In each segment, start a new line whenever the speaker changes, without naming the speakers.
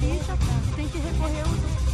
ficha, tem que recorrer aos...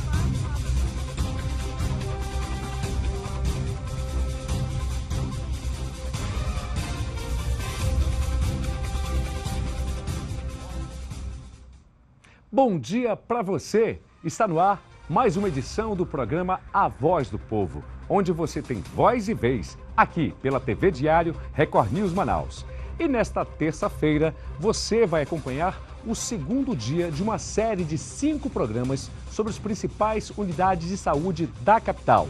Bom dia para você! Está no ar mais uma edição do programa A Voz do Povo, onde você tem voz e vez, aqui pela TV Diário Record News Manaus. E nesta terça-feira, você vai acompanhar o segundo dia de uma série de 5 programas sobre as principais unidades de saúde da capital.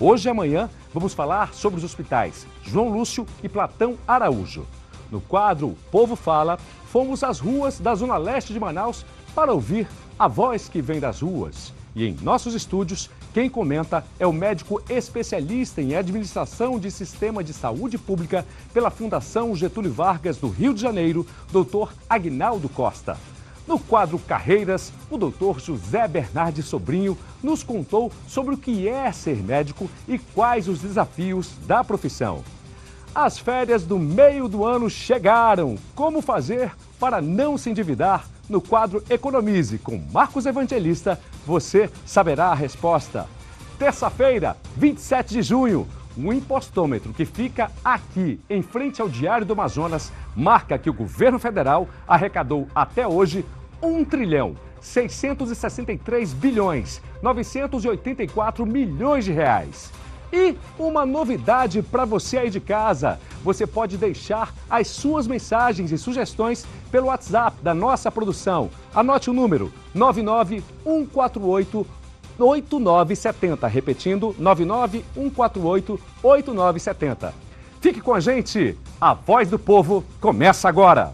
Hoje e amanhã, vamos falar sobre os hospitais João Lúcio e Platão Araújo. No quadro O Povo Fala, fomos às ruas da Zona Leste de Manaus para ouvir a voz que vem das ruas. E em nossos estúdios, quem comenta é o médico especialista em administração de sistema de saúde pública pela Fundação Getúlio Vargas do Rio de Janeiro, Dr. Aguinaldo Costa. No quadro Carreiras, o Dr. José Bernardi Sobrinho nos contou sobre o que é ser médico e quais os desafios da profissão. As férias do meio do ano chegaram. Como fazer para não se endividar? No quadro Economize com Marcos Evangelista, você saberá a resposta. Terça-feira, 27 de junho, um impostômetro que fica aqui, em frente ao Diário do Amazonas, marca que o governo federal arrecadou até hoje 1.663.984 bilhões de reais. E uma novidade para você aí de casa. Você pode deixar as suas mensagens e sugestões pelo WhatsApp da nossa produção. Anote o número 99148-8970. Repetindo, 99148-8970. Fique com a gente. A Voz do Povo começa agora.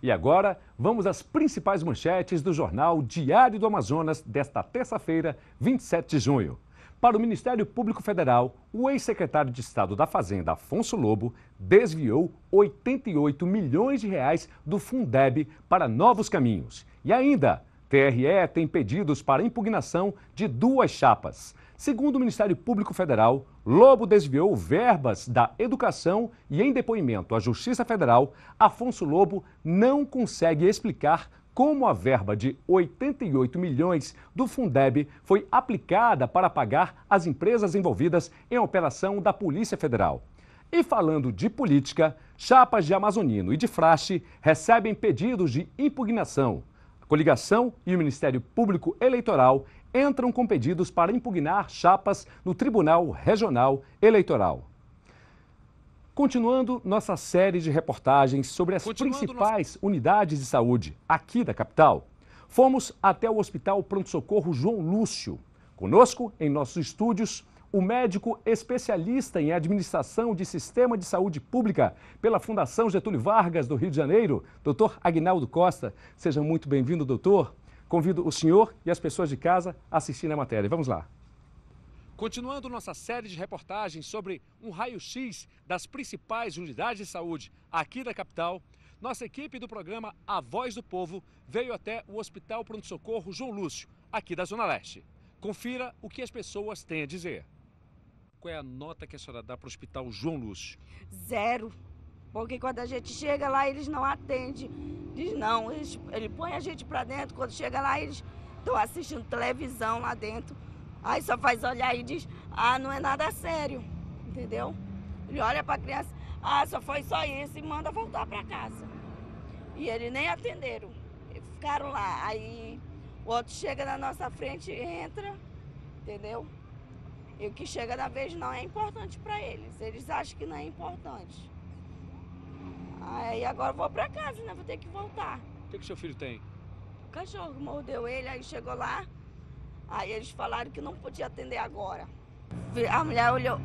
E agora, vamos às principais manchetes do jornal Diário do Amazonas desta terça-feira, 27 de junho. Para o Ministério Público Federal, o ex-secretário de Estado da Fazenda, Afonso Lobo, desviou 88 milhões de reais do Fundeb para Novos Caminhos. E ainda, TRE tem pedidos para impugnação de 2 chapas. Segundo o Ministério Público Federal, Lobo desviou verbas da educação e, em depoimento à Justiça Federal, Afonso Lobo não consegue explicar como a verba de 88 milhões do Fundeb foi aplicada para pagar as empresas envolvidas em operação da Polícia Federal. E falando de política, chapas de Amazonino e de Frache recebem pedidos de impugnação. A coligação e o Ministério Público Eleitoral entram com pedidos para impugnar chapas no Tribunal Regional Eleitoral. Continuando nossa série de reportagens sobre as principais unidades de saúde aqui da capital, fomos até o Hospital Pronto-Socorro João Lúcio. Conosco, em nossos estúdios, o médico especialista em administração de sistema de saúde pública pela Fundação Getúlio Vargas do Rio de Janeiro, Dr. Aguinaldo Costa. Seja muito bem-vindo, doutor. Convido o senhor e as pessoas de casa a assistirem a matéria. Vamos lá. Continuando nossa série de reportagens sobre um raio-x das principais unidades de saúde aqui da capital, nossa equipe do programa A Voz do Povo veio até o Hospital Pronto-Socorro João Lúcio, aqui da Zona Leste. Confira o que as pessoas têm a dizer. Qual é a nota que a senhora dá para o Hospital João Lúcio?
0. Porque quando a gente chega lá, eles não atendem. Diz não, ele põe a gente pra dentro. Quando chega lá, eles estão assistindo televisão lá dentro. Aí só faz olhar e diz, não é nada sério, entendeu? Ele olha pra criança, só foi só isso e manda voltar pra casa. E eles nem atenderam, eles ficaram lá. Aí o outro chega na nossa frente e entra, entendeu? E o que chega na vez não é importante pra eles. Eles acham que não é importante. Aí agora eu vou pra casa, né? Vou ter que voltar.
O que seu filho tem?
O cachorro mordeu ele, aí chegou lá. Aí eles falaram que não podia atender agora. A mulher olhou,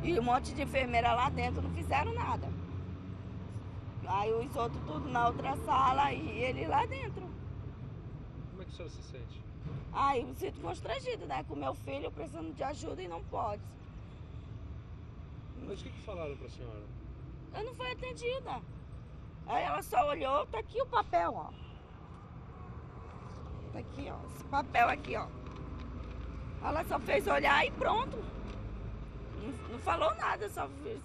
e um monte de enfermeira lá dentro não fizeram nada. Aí os outros tudo na outra sala e ele lá dentro.
Como é que a senhora se sente?
Eu me sinto constrangida, né? Com meu filho precisando de ajuda e não pode.
Mas o que falaram pra senhora?
Eu não fui atendida. Aí ela só olhou, tá aqui o papel, ó. Tá aqui, ó. Esse papel aqui, ó. Ela só fez olhar e pronto. Não falou nada, só fez.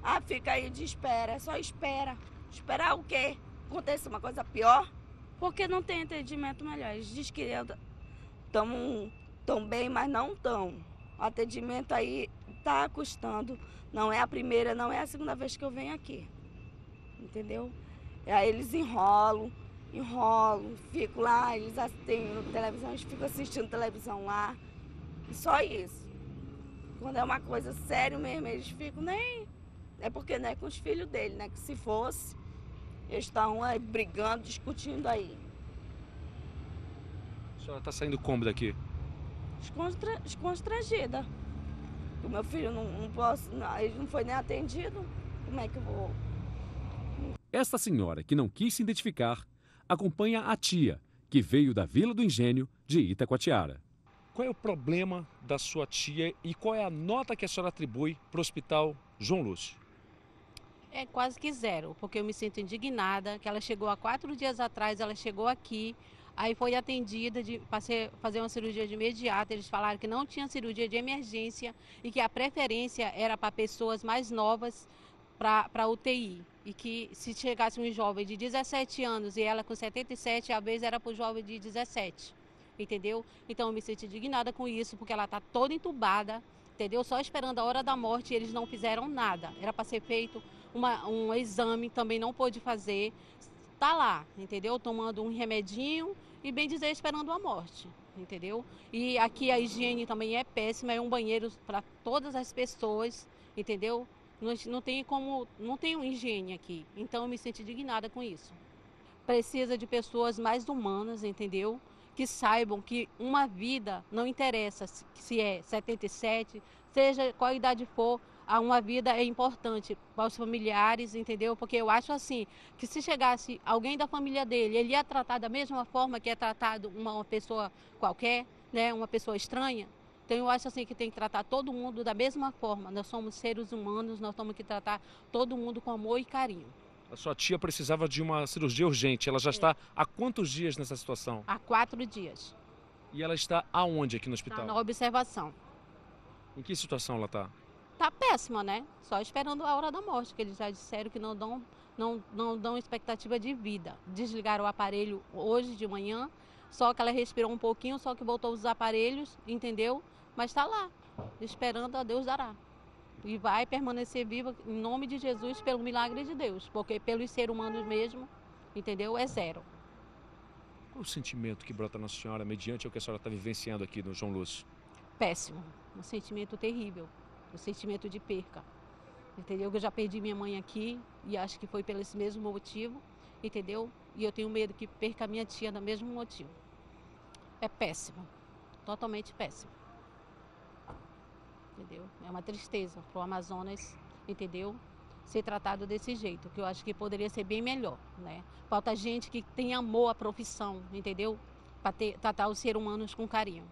Ah, fica aí de espera, só espera. Esperar o quê? Aconteça uma coisa pior? Porque não tem atendimento melhor. Eles dizem que estão bem, mas não estão. O atendimento aí está custando. Não é a primeira, não é a segunda vez que eu venho aqui. Entendeu? E aí eles enrolam, fico lá, eles têm televisão, eles ficam assistindo televisão lá. E só isso. Quando é uma coisa séria mesmo, eles ficam nem... É porque não é com os filhos dele, né? Que se fosse, eles estão aí brigando, discutindo aí.
A senhora está saindo como daqui?
Constrangida. O meu filho não posso, não, ele não foi nem atendido. Como é que eu vou?
Esta senhora, que não quis se identificar, acompanha a tia, que veio da Vila do Engenho de Itacoatiara. Qual é o problema da sua tia e qual é a nota que a senhora atribui para o Hospital João Lúcio?
É quase que zero, porque eu me sinto indignada, que ela chegou há 4 dias atrás, ela chegou aqui, aí foi atendida para fazer uma cirurgia de imediato. Eles falaram que não tinha cirurgia de emergência e que a preferência era para pessoas mais novas para UTI. E que se chegasse um jovem de 17 anos e ela com 77, a vez era para o jovem de 17. Entendeu? Então eu me sinto indignada com isso, porque ela está toda entubada, entendeu? Só esperando a hora da morte e eles não fizeram nada. Era para ser feito um exame, também não pôde fazer. Está lá, entendeu? Tomando um remedinho e, bem dizer, esperando a morte, entendeu? E aqui a higiene também é péssima, é um banheiro para todas as pessoas, entendeu? Não tem uma higiene aqui, então eu me sinto indignada com isso. Precisa de pessoas mais humanas, entendeu? Que saibam que uma vida não interessa se é 77, seja qual idade for, uma vida é importante para os familiares, entendeu? Porque eu acho assim, que se chegasse alguém da família dele, ele ia tratar da mesma forma que é tratado uma pessoa qualquer, né? Uma pessoa estranha. Então eu acho assim que tem que tratar todo mundo da mesma forma. Nós somos seres humanos, nós temos que tratar todo mundo com amor e carinho.
A sua tia precisava de uma cirurgia urgente. Ela já está há quantos dias nessa situação?
Há 4 dias.
E ela está aonde aqui no hospital?
Está na observação.
Em que situação ela está?
Está péssima, né? Só esperando a hora da morte, que eles já disseram que não dão expectativa de vida. Desligaram o aparelho hoje de manhã, só que ela respirou um pouquinho, só que voltou os aparelhos, entendeu? Mas está lá, esperando a Deus dará. E vai permanecer viva em nome de Jesus, pelo milagre de Deus, porque pelos seres humanos mesmo, entendeu? É zero.
Qual o sentimento que brota na senhora mediante o que a senhora está vivenciando aqui no João Lúcio?
Péssimo, um sentimento terrível, um sentimento de perca, entendeu? Eu já perdi minha mãe aqui e acho que foi pelo esse mesmo motivo, entendeu? E eu tenho medo que perca a minha tia do mesmo motivo. É péssimo, totalmente péssimo. Entendeu? É uma tristeza para o Amazonas, entendeu? Ser tratado desse jeito, que eu acho que poderia ser bem melhor, né? Falta gente que tem amor à profissão, entendeu? Para tratar os seres humanos com carinho.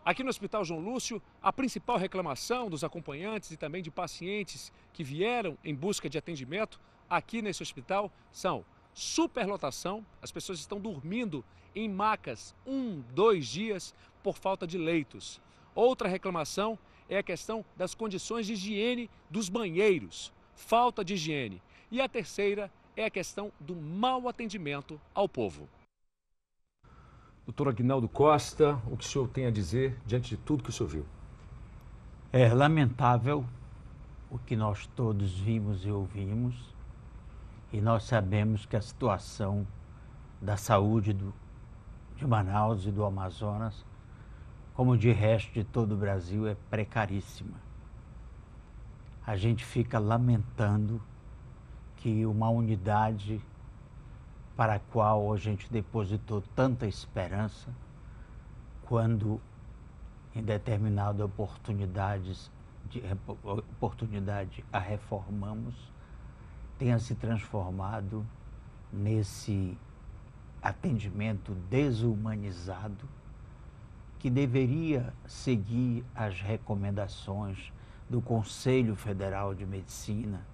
Aqui no Hospital João Lúcio, a principal reclamação dos acompanhantes e também de pacientes que vieram em busca de atendimento aqui nesse hospital são superlotação. As pessoas estão dormindo em macas 1, 2 dias por falta de leitos. Outra reclamação é a questão das condições de higiene dos banheiros, falta de higiene. E a terceira é a questão do mau atendimento ao povo. Doutor Aguinaldo Costa, o que o senhor tem a dizer diante de tudo que o senhor viu?
É lamentável o que nós todos vimos e ouvimos, e nós sabemos que a situação da saúde de Manaus e do Amazonas, como de resto de todo o Brasil, é precaríssima. A gente fica lamentando que uma unidade para a qual a gente depositou tanta esperança, quando em determinada oportunidade a reformamos, tenha se transformado nesse atendimento desumanizado, que deveria seguir as recomendações do Conselho Federal de Medicina,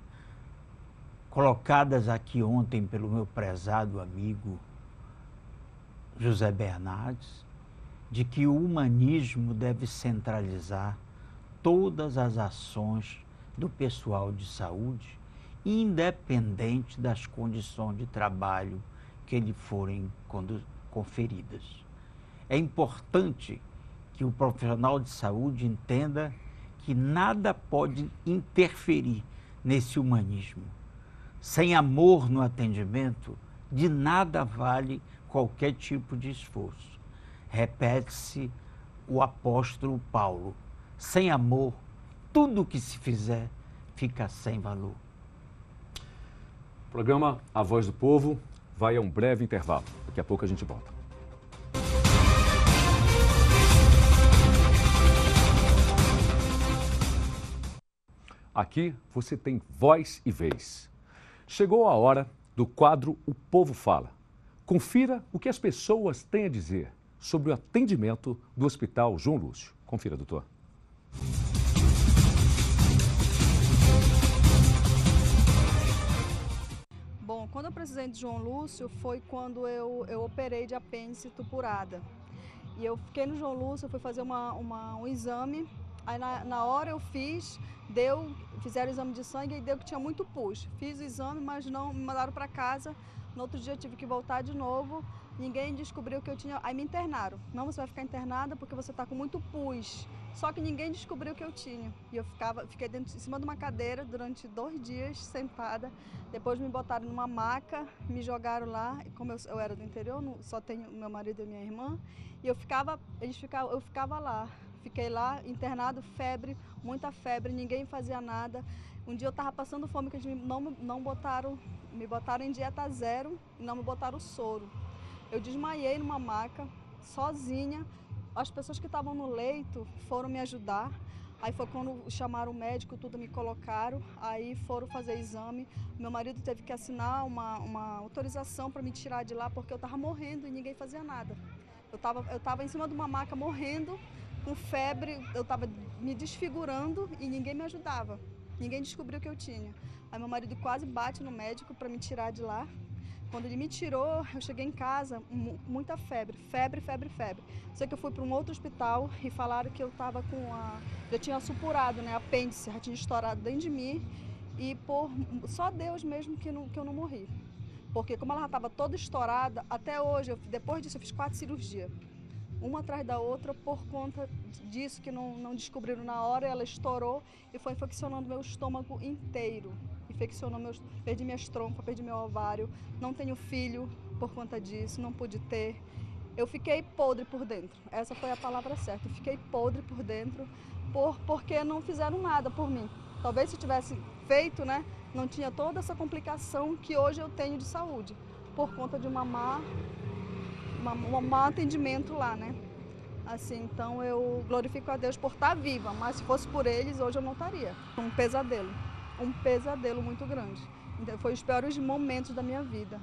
colocadas aqui ontem pelo meu prezado amigo José Bernardes, de que o humanismo deve centralizar todas as ações do pessoal de saúde independente das condições de trabalho que lhe forem conferidas. É importante que o profissional de saúde entenda que nada pode interferir nesse humanismo. Sem amor no atendimento, de nada vale qualquer tipo de esforço. Repete-se o apóstolo Paulo: sem amor, tudo que se fizer fica sem valor.
O programa A Voz do Povo vai a um breve intervalo. Daqui a pouco a gente volta. Aqui você tem voz e vez. Chegou a hora do quadro O Povo Fala. Confira o que as pessoas têm a dizer sobre o atendimento do Hospital João Lúcio. Confira, doutor.
Bom, quando eu precisei de João Lúcio foi quando eu operei de apêndice tupurada. E eu fiquei no João Lúcio, eu fui fazer um exame. Aí na hora eu fizeram o exame de sangue e deu que tinha muito pus. Fiz o exame, mas não me mandaram para casa. No outro dia eu tive que voltar de novo. Ninguém descobriu que eu tinha. Aí me internaram. Não, você vai ficar internada porque você está com muito pus. Só que ninguém descobriu que eu tinha. E eu fiquei em cima de uma cadeira durante 2 dias, sentada. Depois me botaram numa maca, me jogaram lá. E como eu era do interior, só tenho meu marido e minha irmã. E eu ficava lá. Fiquei lá, internado, febre, muita febre, ninguém fazia nada. Um dia eu estava passando fome, que eles me botaram em dieta zero e não me botaram soro. Eu desmaiei numa maca, sozinha. As pessoas que estavam no leito foram me ajudar. Aí foi quando chamaram o médico, tudo me colocaram. Aí foram fazer exame. Meu marido teve que assinar uma autorização para me tirar de lá, porque eu estava morrendo e ninguém fazia nada. Eu tava em cima de uma maca morrendo, com febre, eu estava me desfigurando e ninguém me ajudava. Ninguém descobriu o que eu tinha. Aí meu marido quase bate no médico para me tirar de lá. Quando ele me tirou, eu cheguei em casa, muita febre. Sei que eu fui para um outro hospital e falaram que eu estava já tinha supurado, né, apêndice, já tinha estourado dentro de mim. E só Deus mesmo que eu não morri. Porque como ela já estava toda estourada, até hoje, depois disso eu fiz 4 cirurgias. Uma atrás da outra, por conta disso que não descobriram na hora, ela estourou e foi infeccionando meu estômago inteiro. Perdi minhas trompas, perdi meu ovário, não tenho filho por conta disso, não pude ter. Eu fiquei podre por dentro, essa foi a palavra certa, eu fiquei podre por dentro porque não fizeram nada por mim. Talvez se tivesse feito, né, não tinha toda essa complicação que hoje eu tenho de saúde, por conta de um mau atendimento lá, né? Assim, então eu glorifico a Deus por estar viva, mas se fosse por eles, hoje eu não estaria. Um pesadelo muito grande. Então, foi os piores momentos da minha vida.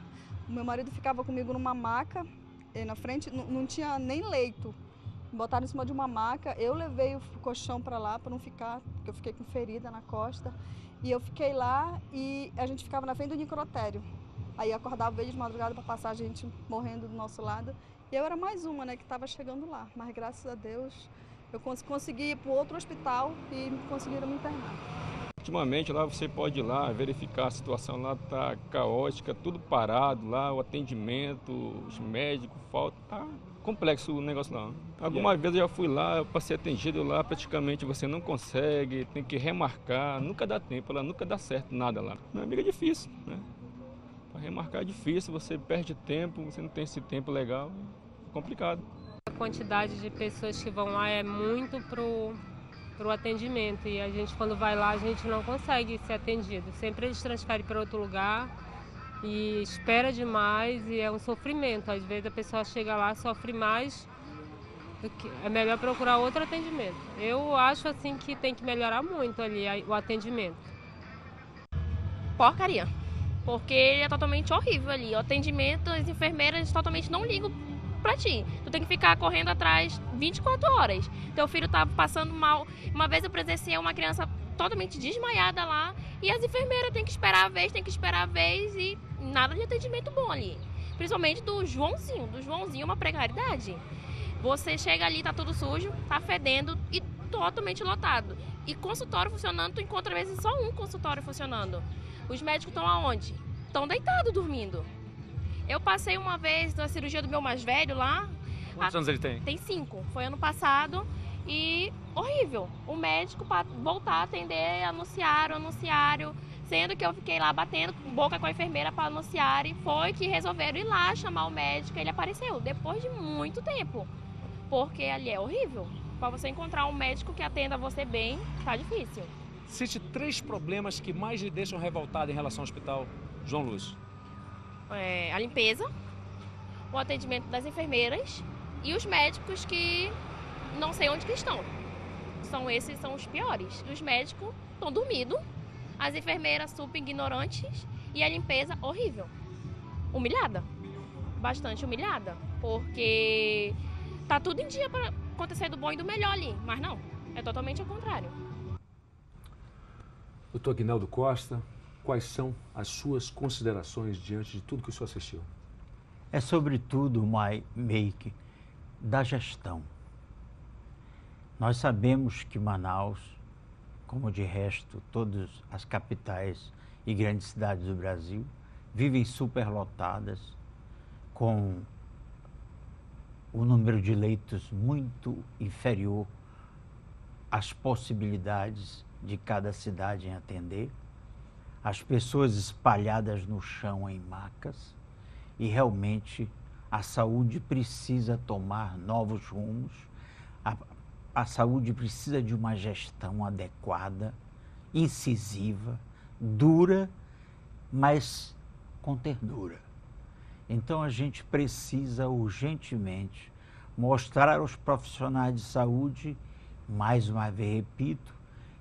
O meu marido ficava comigo numa maca, e na frente não tinha nem leito. Me botaram em cima de uma maca, eu levei o colchão para lá para não ficar, porque eu fiquei com ferida na costa. E eu fiquei lá e a gente ficava na frente do necrotério. Aí acordava ele de madrugada para passar a gente morrendo do nosso lado. E eu era mais uma, né, que estava chegando lá. Mas graças a Deus eu consegui ir para outro hospital e conseguiram me internar.
Ultimamente lá você pode ir lá verificar, a situação lá está caótica, tudo parado lá, o atendimento, os médicos, tá complexo o negócio lá. Algumas vezes eu já fui lá, eu passei atendido lá, praticamente você não consegue, tem que remarcar, nunca dá tempo lá, nunca dá certo nada lá. Meu amigo, é difícil, né? Para remarcar é difícil, você perde tempo, você não tem esse tempo legal, é complicado.
A quantidade de pessoas que vão lá é muito pro atendimento e a gente, quando vai lá, a gente não consegue ser atendido. Sempre eles transferem para outro lugar e espera demais e é um sofrimento. Às vezes a pessoa chega lá, sofre mais, é melhor procurar outro atendimento. Eu acho assim que tem que melhorar muito ali o atendimento.
Porcaria, porque é totalmente horrível ali. O atendimento, as enfermeiras totalmente não ligam pra ti. Tu tem que ficar correndo atrás 24 horas. Teu filho tá passando mal. Uma vez eu presenciei uma criança totalmente desmaiada lá e as enfermeiras têm que esperar a vez e nada de atendimento bom ali. Principalmente do Joãozinho é uma precariedade. Você chega ali, tá tudo sujo, tá fedendo e totalmente lotado. E consultório funcionando, tu encontra às vezes só um consultório funcionando. Os médicos estão aonde? Estão deitados, dormindo. Eu passei uma vez na cirurgia do meu mais velho lá.
Quantos anos ele tem?
Tem 5. Foi ano passado e horrível. O médico, para voltar a atender, anunciaram, sendo que eu fiquei lá batendo boca com a enfermeira para anunciar, e foi que resolveram ir lá chamar o médico. Ele apareceu depois de muito tempo, porque ali é horrível. Para você encontrar um médico que atenda você bem, tá difícil.
Cite 3 problemas que mais lhe deixam revoltado em relação ao hospital João Lúcio.
A limpeza, o atendimento das enfermeiras e os médicos que não sei onde que estão. Esses são os piores. Os médicos estão dormindo, as enfermeiras super ignorantes e a limpeza horrível. Humilhada, bastante humilhada, porque tá tudo em dia para acontecer do bom e do melhor ali, mas não, é totalmente ao contrário.
Doutor Aguinaldo Costa, quais são as suas considerações diante de tudo que o senhor assistiu?
É sobretudo, Meike, da gestão. Nós sabemos que Manaus, como de resto todas as capitais e grandes cidades do Brasil, vivem superlotadas, com o número de leitos muito inferior às possibilidades de cada cidade em atender, as pessoas espalhadas no chão em macas, e realmente a saúde precisa tomar novos rumos, a saúde precisa de uma gestão adequada, incisiva, dura, mas com ternura. Então a gente precisa urgentemente mostrar aos profissionais de saúde, mais uma vez repito,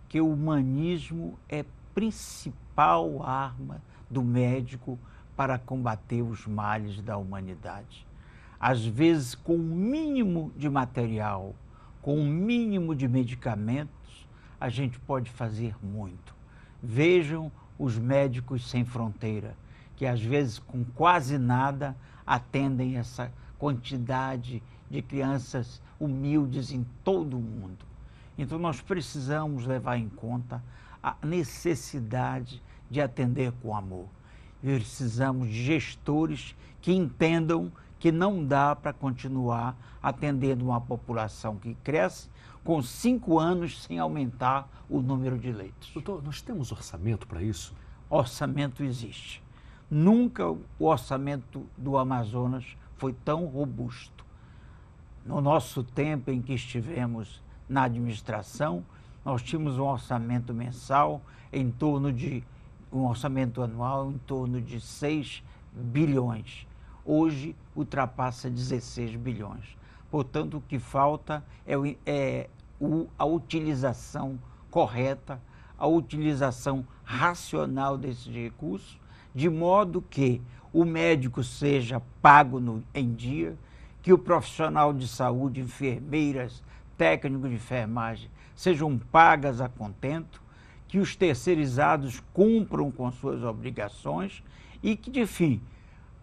que o humanismo é a principal arma do médico para combater os males da humanidade. Às vezes, com o mínimo de material, com o mínimo de medicamentos, a gente pode fazer muito. Vejam os médicos sem fronteira, que às vezes com quase nada atendem essa quantidade de crianças humildes em todo o mundo. Então nós precisamos levar em conta a necessidade de atender com amor. Precisamos de gestores que entendam que não dá para continuar atendendo uma população que cresce com 5 anos sem aumentar o número de leitos.
Doutor, nós temos orçamento para isso?
Orçamento existe. Nunca o orçamento do Amazonas foi tão robusto. No nosso tempo em que estivemos na administração, nós tínhamos um orçamento mensal um orçamento anual em torno de 6 bilhões. Hoje ultrapassa 16 bilhões. Portanto, o que falta é a utilização correta, a utilização racional desses recursos, de modo que o médico seja pago em dia, que o profissional de saúde, enfermeiras, técnicos de enfermagem, sejam pagas a contento, que os terceirizados cumpram com suas obrigações e que, de fim,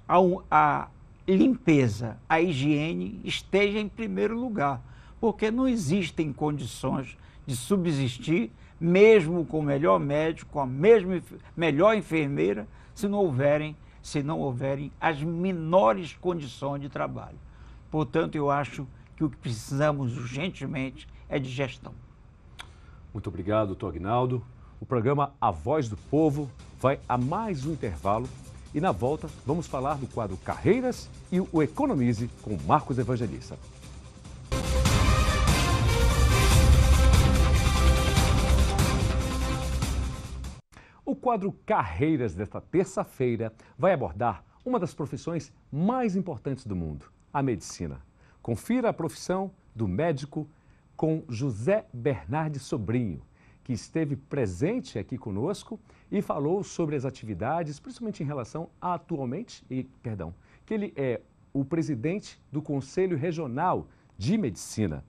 a limpeza, a higiene esteja em primeiro lugar, porque não existem condições de subsistir, mesmo com o melhor médico, com a melhor enfermeira, se não houverem as menores condições de trabalho. Portanto, eu acho que o que precisamos urgentemente é de gestão.
Muito obrigado, doutor Aguinaldo. O programa A Voz do Povo vai a mais um intervalo e na volta vamos falar do quadro Carreiras e o Economize com Marcos Evangelista. O quadro Carreiras desta terça-feira vai abordar uma das profissões mais importantes do mundo, a medicina. Confira a profissão do médico com José Bernardes Sobrinho, que esteve presente aqui conosco e falou sobre as atividades, principalmente em relação a que ele é o presidente do Conselho Regional de Medicina.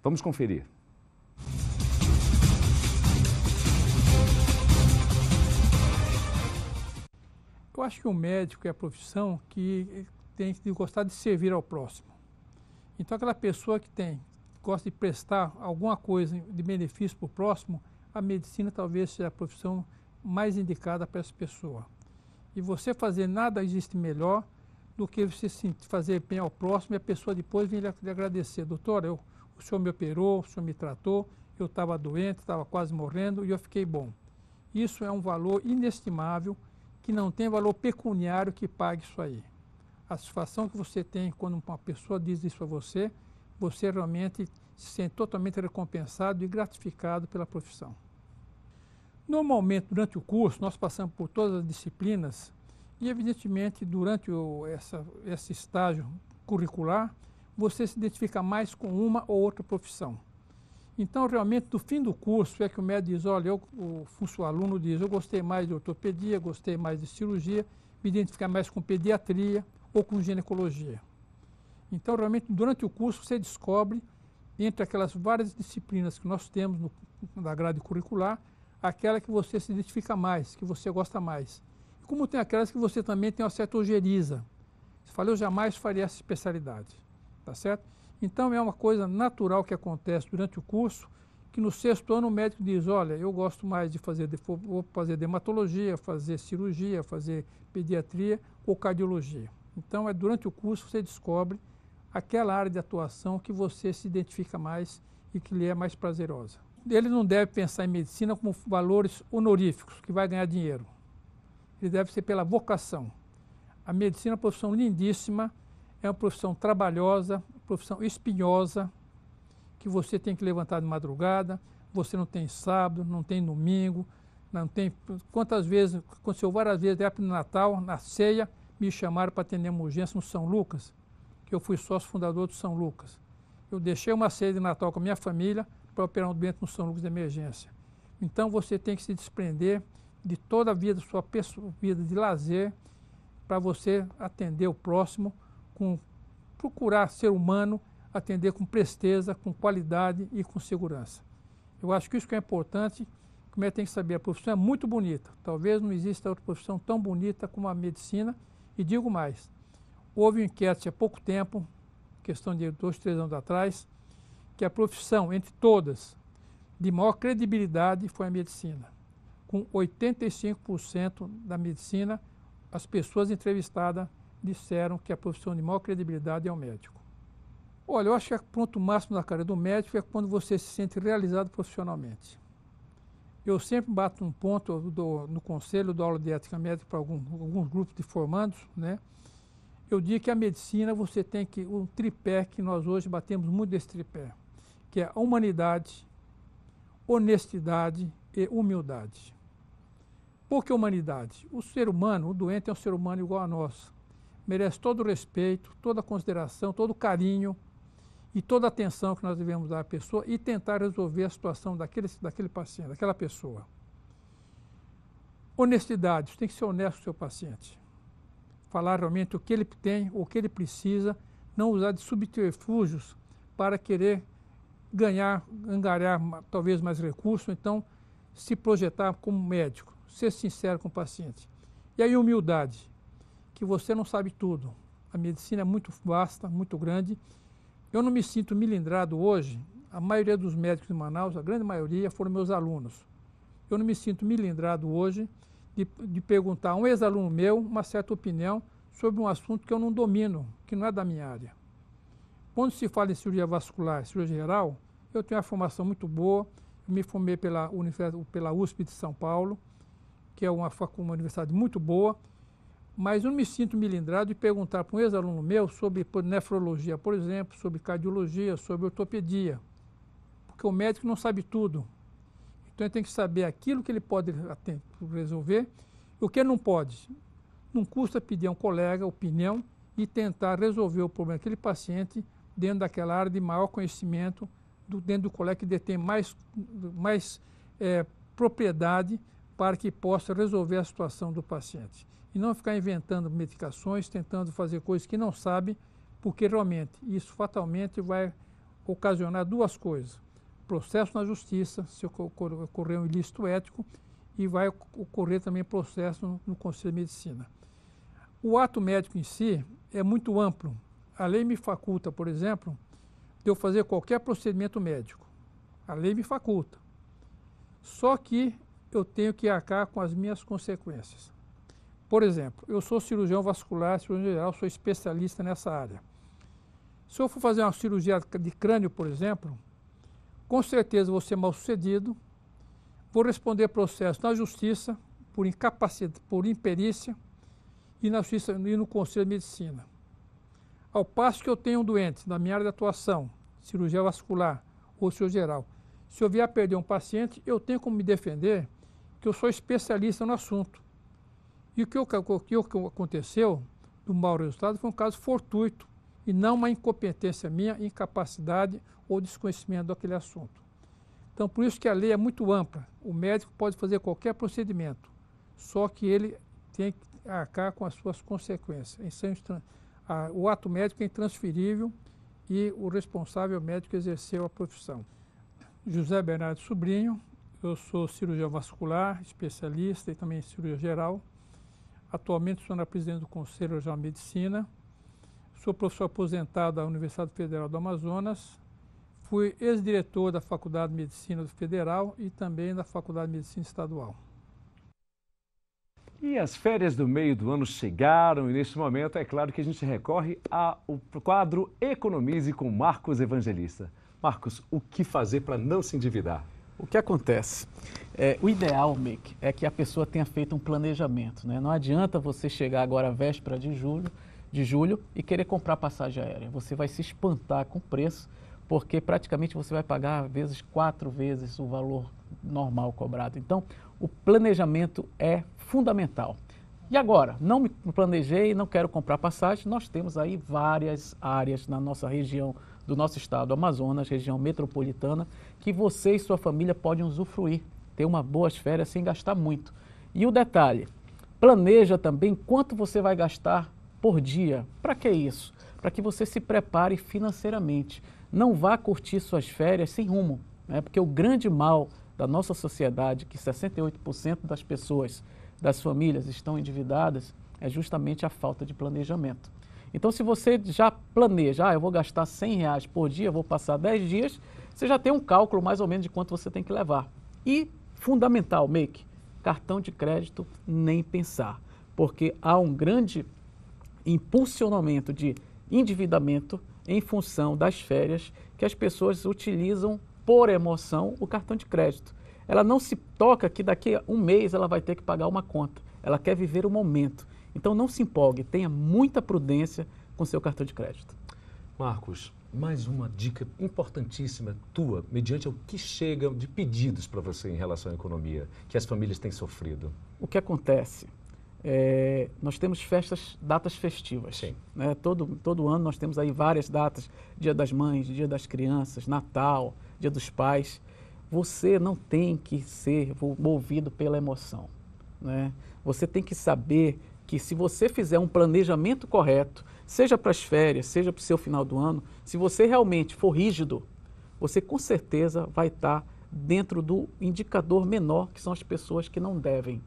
Vamos conferir.
Eu acho que o médico é a profissão que tem que gostar de servir ao próximo. Então, aquela pessoa que gosta de prestar alguma coisa de benefício para o próximo, a medicina talvez seja a profissão mais indicada para essa pessoa. E você fazer nada existe melhor do que você fazer bem ao próximo e a pessoa depois vir lhe agradecer. Doutor, o senhor me operou, o senhor me tratou, eu estava doente, estava quase morrendo e eu fiquei bom. Isso é um valor inestimável, que não tem valor pecuniário que pague isso aí. A satisfação que você tem quando uma pessoa diz isso a você, você realmente se sente totalmente recompensado e gratificado pela profissão. Normalmente, durante o curso, nós passamos por todas as disciplinas e, evidentemente, durante esse estágio curricular, você se identifica mais com uma ou outra profissão. Então, realmente, no fim do curso, é que o médico diz, olha, o aluno diz, eu gostei mais de ortopedia, gostei mais de cirurgia, me identificar mais com pediatria ou com ginecologia. Então, realmente, durante o curso, você descobre, entre aquelas várias disciplinas que nós temos na grade curricular, aquela que você se identifica mais, que você gosta mais. E como tem aquelas que você também tem uma certa ojeriza. Você fala, eu jamais faria essa especialidade, tá certo? Então, é uma coisa natural que acontece durante o curso, que no 6º ano o médico diz, olha, eu gosto mais de vou fazer dermatologia, fazer cirurgia, fazer pediatria ou cardiologia. Então, durante o curso você descobre aquela área de atuação que você se identifica mais e que lhe é mais prazerosa. Ele não deve pensar em medicina como valores honoríficos, que vai ganhar dinheiro. Ele deve ser pela vocação. A medicina é uma profissão lindíssima, é uma profissão trabalhosa, profissão espinhosa, que você tem que levantar de madrugada, você não tem sábado, não tem domingo, não tem... Quantas vezes, aconteceu várias vezes, na época do Natal, na ceia, me chamaram para atender uma urgência no São Lucas, que eu fui sócio fundador do São Lucas. Eu deixei uma ceia de Natal com a minha família para operar um doente no São Lucas de emergência. Então você tem que se desprender de toda a vida, sua vida de lazer, para você atender o próximo, procurar ser humano, atender com presteza, com qualidade e com segurança. Eu acho que isso que é importante, que o médico tem que saber, a profissão é muito bonita. Talvez não exista outra profissão tão bonita como a medicina, e digo mais, houve um inquérito há pouco tempo, questão de 2, 3 anos atrás, que a profissão, entre todas, de maior credibilidade foi a medicina. Com 85% da medicina, as pessoas entrevistadas disseram que a profissão de maior credibilidade é o médico. Olha, eu acho que o ponto máximo da carreira do médico é quando você se sente realizado profissionalmente. Eu sempre bato um ponto no conselho da aula de ética médica para alguns grupos de formandos, né? Eu digo que a medicina você tem que, um tripé que nós hoje batemos muito desse tripé, que é a humanidade, honestidade e humildade. Por que humanidade? O ser humano, o doente é um ser humano igual a nós. Merece todo o respeito, toda a consideração, todo o carinho e toda a atenção que nós devemos dar à pessoa e tentar resolver a situação daquele paciente, daquela pessoa. Honestidade, você tem que ser honesto com o seu paciente. Falar realmente o que ele tem, o que ele precisa, não usar de subterfúgios para querer angariar talvez mais recursos, então se projetar como médico, ser sincero com o paciente. E aí humildade, que você não sabe tudo. A medicina é muito vasta, muito grande. Eu não me sinto milindrado hoje, a maioria dos médicos de Manaus, a grande maioria, foram meus alunos. Eu não me sinto milindrado hoje de perguntar a um ex-aluno meu uma certa opinião sobre um assunto que eu não domino, que não é da minha área. Quando se fala em cirurgia vascular, cirurgia geral, eu tenho uma formação muito boa, eu me formei pela USP de São Paulo, que é uma universidade muito boa, mas eu não me sinto milindrado de perguntar para um ex-aluno meu sobre nefrologia, por exemplo, sobre cardiologia, sobre ortopedia, porque o médico não sabe tudo. Então ele tem que saber aquilo que ele pode resolver e o que ele não pode. Não custa pedir a um colega opinião e tentar resolver o problema daquele paciente dentro daquela área de maior conhecimento, dentro do colega que detém mais propriedade para que possa resolver a situação do paciente. E não ficar inventando medicações, tentando fazer coisas que não sabe, porque realmente isso fatalmente vai ocasionar duas coisas. Processo na justiça, se ocorrer um ilícito ético, e vai ocorrer também processo no Conselho de Medicina. O ato médico em si é muito amplo. A lei me faculta, por exemplo, de eu fazer qualquer procedimento médico. A lei me faculta. Só que eu tenho que arcar com as minhas consequências. Por exemplo, eu sou cirurgião vascular, cirurgião geral, sou especialista nessa área. Se eu for fazer uma cirurgia de crânio, por exemplo, com certeza vou ser mal sucedido, vou responder processo na justiça por incapacidade, por imperícia e na justiça e no Conselho de Medicina. Ao passo que eu tenho um doente na minha área de atuação, cirurgia vascular ou cirurgia geral, se eu vier a perder um paciente, eu tenho como me defender que eu sou especialista no assunto. E o que aconteceu do mau resultado foi um caso fortuito e não uma incompetência minha, incapacidade ou desconhecimento daquele assunto. Então, por isso que a lei é muito ampla. O médico pode fazer qualquer procedimento, só que ele tem que arcar com as suas consequências. O ato médico é intransferível e o responsável médico exerceu a profissão. José Bernardo Sobrinho, eu sou cirurgião vascular, especialista e também cirurgia geral. Atualmente sou na presidente do Conselho Regional de Medicina. Sou professor aposentado da Universidade Federal do Amazonas. Fui ex-diretor da Faculdade de Medicina Federal e também da Faculdade de Medicina Estadual.
E as férias do meio do ano chegaram e neste momento é claro que a gente recorre ao quadro Economize com Marcos Evangelista. Marcos, o que fazer para não se endividar?
O que acontece? O ideal, Mick, é que a pessoa tenha feito um planejamento, né? Não adianta você chegar agora à véspera de julho e querer comprar passagem aérea. Você vai se espantar com o preço, porque praticamente você vai pagar, às vezes, 4 vezes o valor normal cobrado. Então, o planejamento é fundamental. E agora, não me planejei, não quero comprar passagem, nós temos aí várias áreas na nossa região, do nosso estado, Amazonas, região metropolitana, que você e sua família podem usufruir, ter uma boas férias sem gastar muito. E o detalhe, planeja também quanto você vai gastar por dia. Para que isso? Para que você se prepare financeiramente. Não vá curtir suas férias sem rumo, né? Porque o grande mal da nossa sociedade, que 68% das pessoas, das famílias estão endividadas, é justamente a falta de planejamento. Então, se você já planeja, eu vou gastar R$100 por dia, vou passar 10 dias, você já tem um cálculo mais ou menos de quanto você tem que levar. E, fundamental, cartão de crédito, nem pensar, porque há um grande impulsionamento de endividamento em função das férias que as pessoas utilizam por emoção o cartão de crédito. Ela não se toca que daqui a um mês ela vai ter que pagar uma conta, ela quer viver o momento. Então não se empolgue, tenha muita prudência com seu cartão de crédito.
Marcos, mais uma dica importantíssima tua, mediante o que chega de pedidos para você em relação à economia, que as famílias têm sofrido.
O que acontece? Nós temos datas festivas.
Sim.
Né? Todo ano nós temos aí várias datas, Dia das Mães, Dia das Crianças, Natal, Dia dos Pais. Você não tem que ser movido pela emoção, né? Você tem que saber que se você fizer um planejamento correto, seja para as férias, seja para o seu final do ano, se você realmente for rígido, você com certeza vai estar dentro do indicador menor, que são as pessoas que não devem.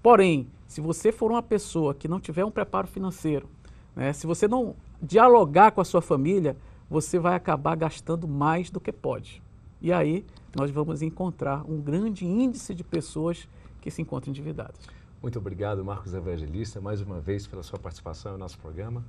Porém, se você for uma pessoa que não tiver um preparo financeiro, né, se você não dialogar com a sua família, você vai acabar gastando mais do que pode. E aí nós vamos encontrar um grande índice de pessoas que se encontram endividadas.
Muito obrigado, Marcos Evangelista, mais uma vez pela sua participação no nosso programa.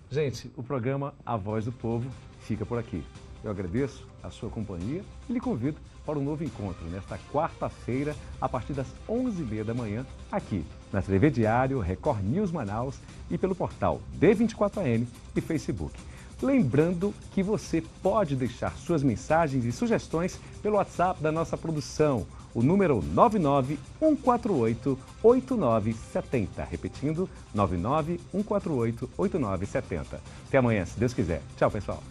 Gente, o programa A Voz do Povo fica por aqui. Eu agradeço a sua companhia e lhe convido para um novo encontro nesta quarta-feira, a partir das 11h30 da manhã, aqui na TV Diário, Record News Manaus e pelo portal D24AN e Facebook. Lembrando que você pode deixar suas mensagens e sugestões pelo WhatsApp da nossa produção, o número 991488970. Repetindo, 991488970. Até amanhã, se Deus quiser. Tchau, pessoal.